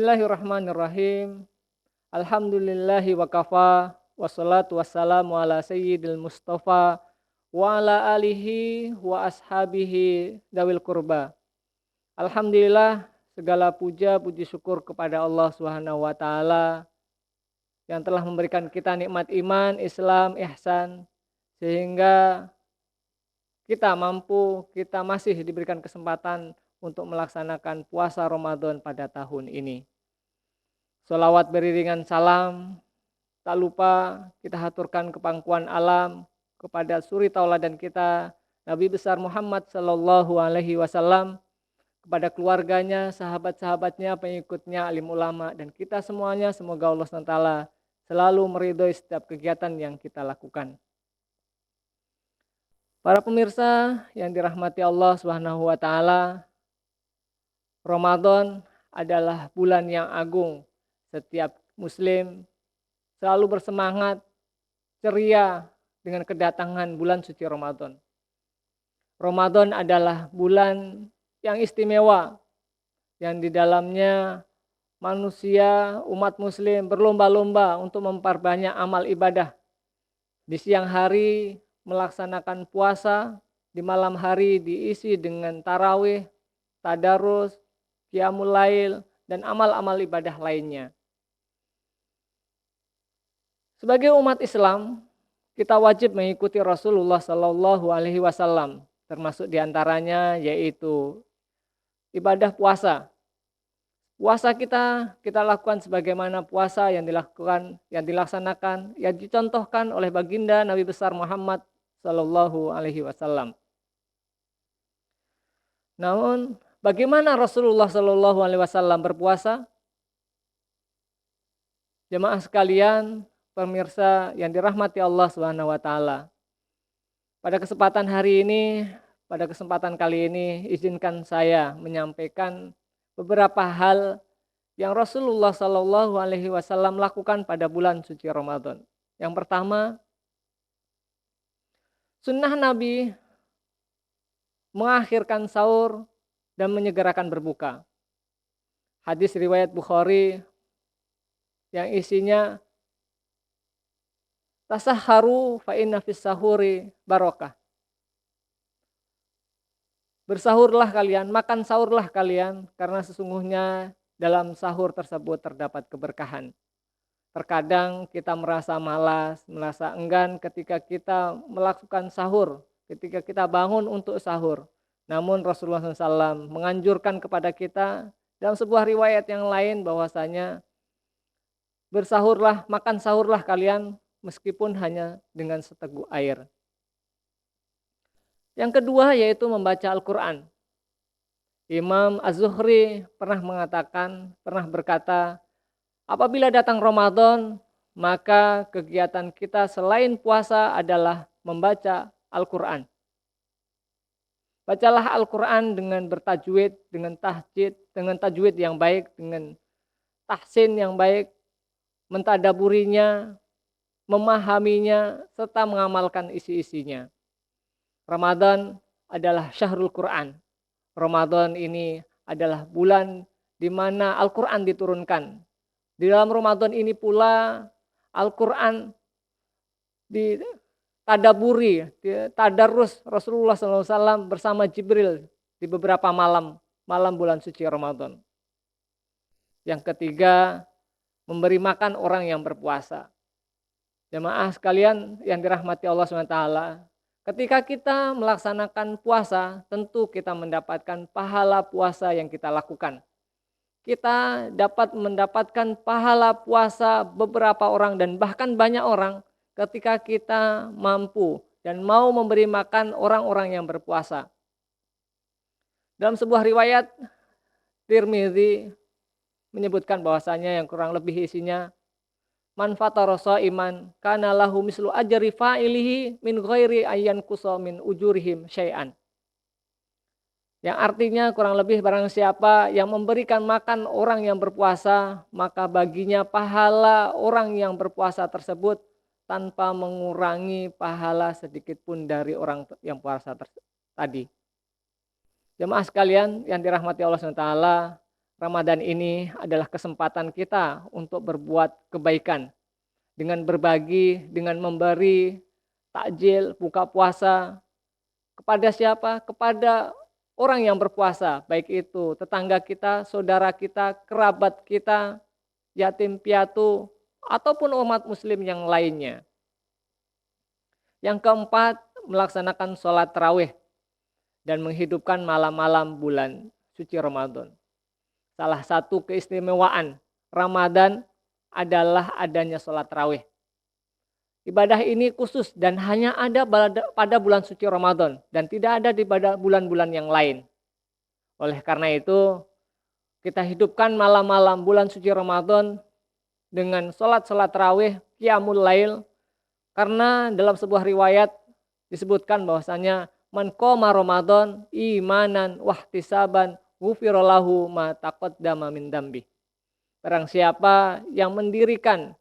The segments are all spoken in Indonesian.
Bismillahirrahmanirrahim. Alhamdulillahi wa kafa. Wassalatu wassalamu ala sayyidil mustafa wa ala alihi wa ashabihi dawil kurba. Alhamdulillah, segala puja puji syukur kepada Allah Subhanahu wa taala yang telah memberikan kita nikmat iman, Islam, ihsan, sehingga kita masih diberikan kesempatan untuk melaksanakan puasa Ramadan pada tahun ini. Sholawat beriringan salam, tak lupa kita haturkan kepangkuan alam kepada suri tauladan kita, Nabi besar Muhammad Sallallahu Alaihi Wasallam, kepada keluarganya, sahabat-sahabatnya, pengikutnya, alim ulama, dan kita semuanya. Semoga Allah SWT selalu meridhoi setiap kegiatan yang kita lakukan. Para pemirsa yang dirahmati Allah Subhanahu wa taala, Ramadan adalah bulan yang agung. Setiap muslim selalu bersemangat, ceria dengan kedatangan bulan suci Ramadan. Ramadan adalah bulan yang istimewa, yang di dalamnya manusia, umat muslim berlomba-lomba untuk memperbanyak amal ibadah. Di siang hari melaksanakan puasa, di malam hari diisi dengan tarawih, tadarus, qiyamul lail, dan amal-amal ibadah lainnya. Sebagai umat Islam, kita wajib mengikuti Rasulullah Sallallahu Alaihi Wasallam, termasuk diantaranya yaitu ibadah puasa. Puasa kita lakukan sebagaimana puasa yang dilaksanakan, yang dicontohkan oleh baginda Nabi besar Muhammad Sallallahu Alaihi Wasallam. Namun, bagaimana Rasulullah Sallallahu Alaihi Wasallam berpuasa? Jemaah sekalian, pemirsa yang dirahmati Allah Subhanahu wa taala. Pada kesempatan kali ini izinkan saya menyampaikan beberapa hal yang Rasulullah Sallallahu Alaihi Wasallam lakukan pada bulan suci Ramadan. Yang pertama, sunnah Nabi mengakhirkan sahur dan menyegerakan berbuka. Hadis riwayat Bukhari yang isinya tasahharu fa inna fis sahuri barokah. Bersahurlah kalian, makan sahurlah kalian, karena sesungguhnya dalam sahur tersebut terdapat keberkahan. Terkadang kita merasa malas, merasa enggan ketika kita melakukan sahur, ketika kita bangun untuk sahur. Namun Rasulullah SAW menganjurkan kepada kita dalam sebuah riwayat yang lain bahwasanya bersahurlah, makan sahurlah kalian meskipun hanya dengan seteguk air. Yang kedua yaitu membaca Al-Quran. Imam Az-Zuhri pernah berkata, apabila datang Ramadan, maka kegiatan kita selain puasa adalah membaca Al-Quran. Bacalah Al-Quran dengan bertajwid, dengan tahjid, dengan tajwid yang baik, dengan tahsin yang baik, mentadaburinya, memahaminya, serta mengamalkan isi-isinya. Ramadan adalah syahrul Quran. Ramadan ini adalah bulan di mana Al-Quran diturunkan. Di dalam Ramadan ini pula Al-Quran ditadaburi, tadarus Rasulullah SAW bersama Jibril di beberapa malam bulan suci Ramadan. Yang ketiga, memberi makan orang yang berpuasa. Jemaah sekalian yang dirahmati Allah SWT, ketika kita melaksanakan puasa, tentu kita mendapatkan pahala puasa yang kita lakukan. Kita dapat mendapatkan pahala puasa beberapa orang dan bahkan banyak orang ketika kita mampu dan mau memberi makan orang-orang yang berpuasa. Dalam sebuah riwayat, Tirmidzi menyebutkan bahwasanya yang kurang lebih isinya, man fatara shaiman kana lahu mislu ajri fa'ilihi min ghairi ayyan qusa min ujurihim syai'an. Yang artinya kurang lebih barang siapa yang memberikan makan orang yang berpuasa, maka baginya pahala orang yang berpuasa tersebut tanpa mengurangi pahala sedikit pun dari orang yang puasa tadi. Jemaah sekalian yang dirahmati Allah SWT, Ramadan ini adalah kesempatan kita untuk berbuat kebaikan dengan berbagi, dengan memberi takjil, buka puasa kepada siapa? Kepada orang yang berpuasa, baik itu tetangga kita, saudara kita, kerabat kita, yatim piatu, ataupun umat muslim yang lainnya. Yang keempat, melaksanakan sholat tarawih dan menghidupkan malam-malam bulan suci Ramadan. Salah satu keistimewaan Ramadan adalah adanya sholat tarawih. Ibadah ini khusus dan hanya ada pada bulan suci Ramadan dan tidak ada di pada bulan-bulan yang lain. Oleh karena itu, kita hidupkan malam-malam bulan suci Ramadan dengan sholat-sholat tarawih, qiyamul lail, karena dalam sebuah riwayat disebutkan bahwasanya man qoma Ramadan imanan wahtisaban ghufira lahu ma taqaddama min dambi. Barang siapa yang mendirikan,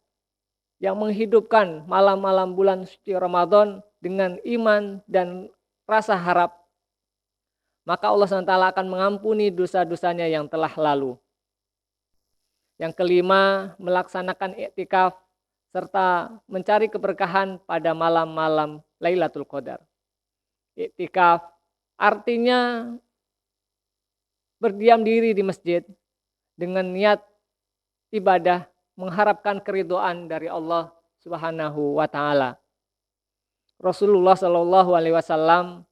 yang menghidupkan malam-malam bulan suci Ramadan dengan iman dan rasa harap, maka Allah SWT akan mengampuni dosa-dosanya yang telah lalu. Yang kelima, melaksanakan iktikaf serta mencari keberkahan pada malam-malam Lailatul Qadar. Iktikaf artinya berdiam diri di masjid dengan niat ibadah, mengharapkan keridhaan dari Allah Subhanahu wa taala. Rasulullah Shallallahu alaihi wasallam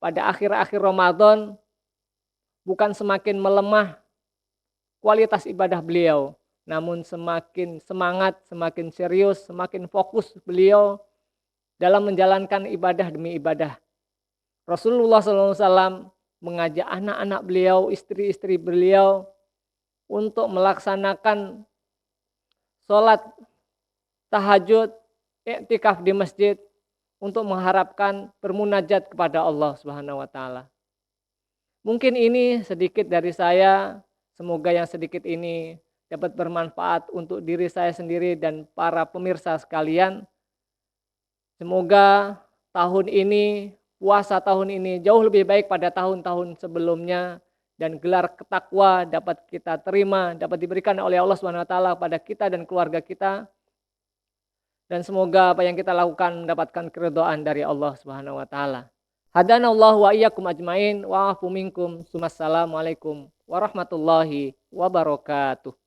pada akhir-akhir Ramadan bukan semakin melemah kualitas ibadah beliau, namun semakin semangat, semakin serius, semakin fokus beliau dalam menjalankan ibadah demi ibadah. Rasulullah Shallallahu alaihi wasallam mengajak anak-anak beliau, istri-istri beliau untuk melaksanakan sholat tahajud, iktikaf di masjid untuk mengharapkan bermunajat kepada Allah Subhanahu wa taala. Mungkin ini sedikit dari saya, semoga yang sedikit ini dapat bermanfaat untuk diri saya sendiri dan para pemirsa sekalian. Semoga tahun ini, puasa tahun ini jauh lebih baik pada tahun-tahun sebelumnya dan gelar ketakwa dapat kita terima, dapat diberikan oleh Allah Subhanahu wa taala pada kita dan keluarga kita. Dan semoga apa yang kita lakukan mendapatkan keridhaan dari Allah Subhanahu wa taala. Hadanallahu wa iyyakum ajmain wa afu minkum. Wassalamualaikum warahmatullahi wabarakatuh.